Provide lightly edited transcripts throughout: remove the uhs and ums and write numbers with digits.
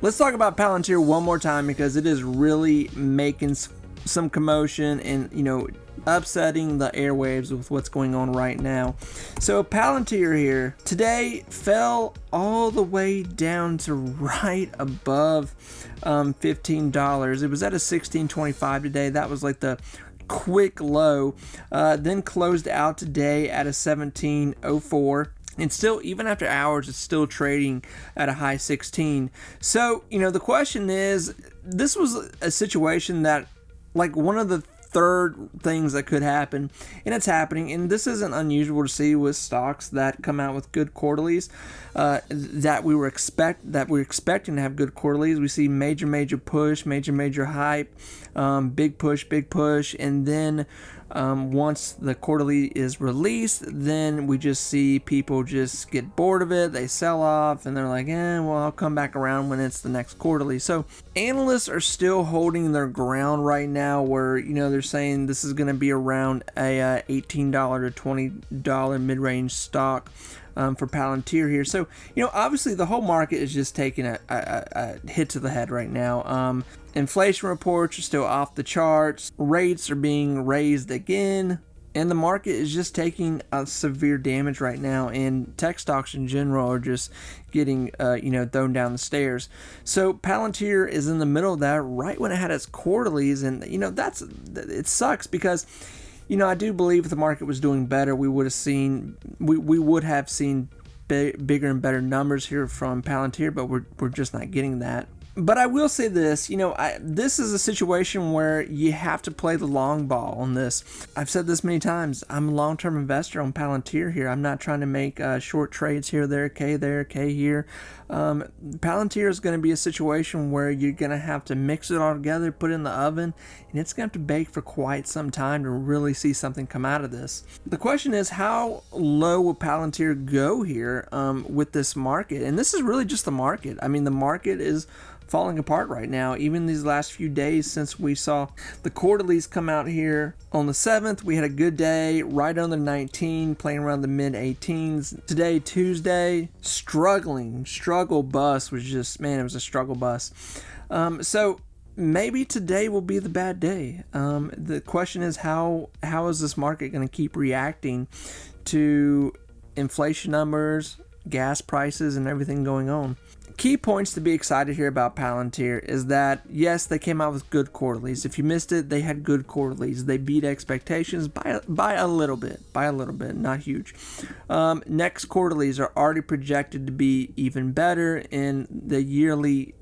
Let's talk about Palantir one more time because it is really making some commotion and, upsetting the airwaves with what's going on right now. So Palantir here today fell all the way down to right above $15. It was at a $16.25 today. That was like the quick low. Then closed out today at a $17.04. And still, even after hours, it's still trading at a high 16. So, the question is, this was a situation that, like, one of the third things that could happen, and it's happening, and this isn't unusual to see with stocks that come out with good quarterlies, that we're expecting to have good quarterlies. We see major push, major hype, big push, and then once the quarterly is released, then we just see people just get bored of it, they sell off, and they're like, I'll come back around when it's the next quarterly. So analysts are still holding their ground right now where, they're saying this is going to be around a $18 to $20 mid-range stock for Palantir here. So, obviously the whole market is just taking a hit to the head right now. Inflation reports are still off the charts. Rates are being raised again. And the market is just taking a severe damage right now. And tech stocks in general are just getting, thrown down the stairs. So Palantir is in the middle of that right when it had its quarterlies. And, it sucks because, I do believe if the market was doing better, we would have seen bigger and better numbers here from Palantir, but we're just not getting that. But I will say this, this is a situation where you have to play the long ball on this. I've said this many times. I'm a long-term investor on Palantir here. I'm not trying to make short trades here, there, K here. Palantir is going to be a situation where you're going to have to mix it all together, put it in the oven, and it's going to have to bake for quite some time to really see something come out of this. The question is, how low will Palantir go here with this market? And this is really just the market. I mean, the market is falling apart right now. Even these last few days since we saw the quarterlies come out here on the 7th, we had a good day right under 19, playing around the mid 18s. Today, Tuesday, struggle bus was just, it was a struggle bus. So maybe today will be the bad day. The question is, how is this market going to keep reacting to inflation numbers, gas prices, and everything going on? Key points to be excited here about Palantir is that, yes, they came out with good quarterlies. If you missed it, they had good quarterlies. They beat expectations by a little bit, not huge. Next quarterlies are already projected to be even better, in the yearly,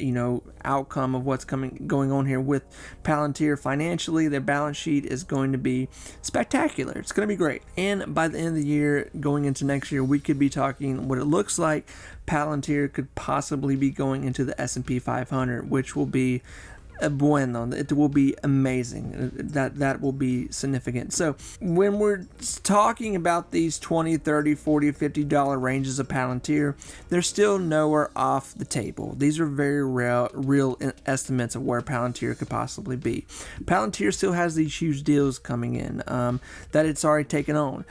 outcome of what's going on here with Palantir financially. Their balance sheet is going to be spectacular. It's going to be great. And by the end of the year, going into next year, we could be talking what it looks like Palantir could possibly be going into the S&P 500, which will be bueno. It will be amazing. That will be significant. So when we're talking about these $20, $30, $40, $50 ranges of Palantir, they're still nowhere off the table. These are very real estimates of where Palantir could possibly be. Palantir still has these huge deals coming in that it's already taken on.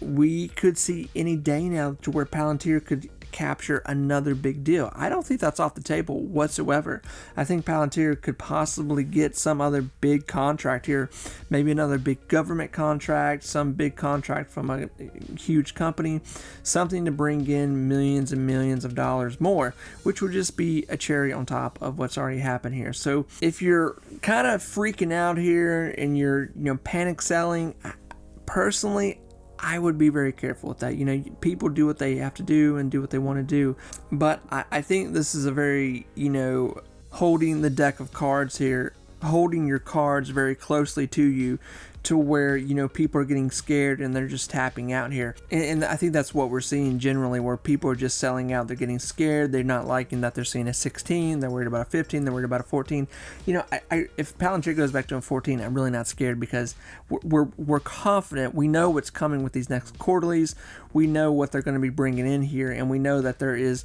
We could see any day now to where Palantir could capture another big deal. I don't think that's off the table whatsoever. I think Palantir could possibly get some other big contract here, maybe another big government contract, some big contract from a huge company, something to bring in millions and millions of dollars more, which would just be a cherry on top of what's already happened here. So if you're kind of freaking out here and you're panic selling, personally, I would be very careful with that. People do what they have to do and do what they want to do. But I think this is a very, holding the deck of cards here, holding your cards very closely to you, to where, people are getting scared and they're just tapping out here. And I think that's what we're seeing generally, where people are just selling out. They're getting scared. They're not liking that they're seeing a 16. They're worried about a 15. They're worried about a 14. If Palantir goes back to a 14, I'm really not scared because we're confident. We know what's coming with these next quarterlies. We know what they're going to be bringing in here. And we know that there is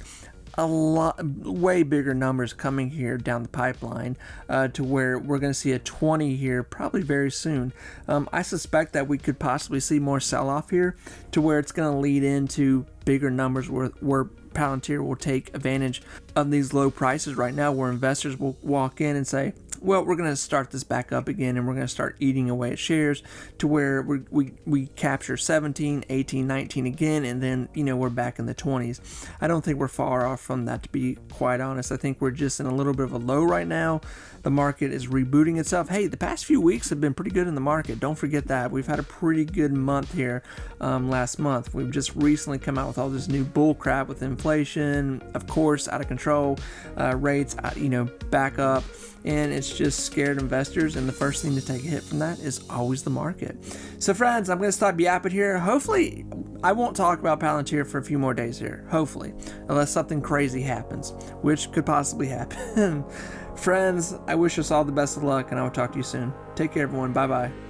a lot, way bigger numbers coming here down the pipeline to where we're going to see a 20 here probably very soon. I suspect that we could possibly see more sell-off here to where it's going to lead into bigger numbers where Palantir will take advantage of these low prices right now, where investors will walk in and say, well, we're going to start this back up again, and we're going to start eating away at shares to where we capture 17, 18, 19 again, and then, we're back in the 20s. I don't think we're far off from that, to be quite honest. I think we're just in a little bit of a low right now. The market is rebooting itself. Hey, the past few weeks have been pretty good in the market. Don't forget that. We've had a pretty good month here last month. We've just recently come out with all this new bull crap with inflation, of course, out of control, rates, back up. And it's just scared investors, and the first thing to take a hit from that is always the market. So friends, I'm going to stop yapping here. Hopefully, I won't talk about Palantir for a few more days here. Hopefully, unless something crazy happens, which could possibly happen. Friends, I wish us all the best of luck, and I will talk to you soon. Take care, everyone. Bye-bye.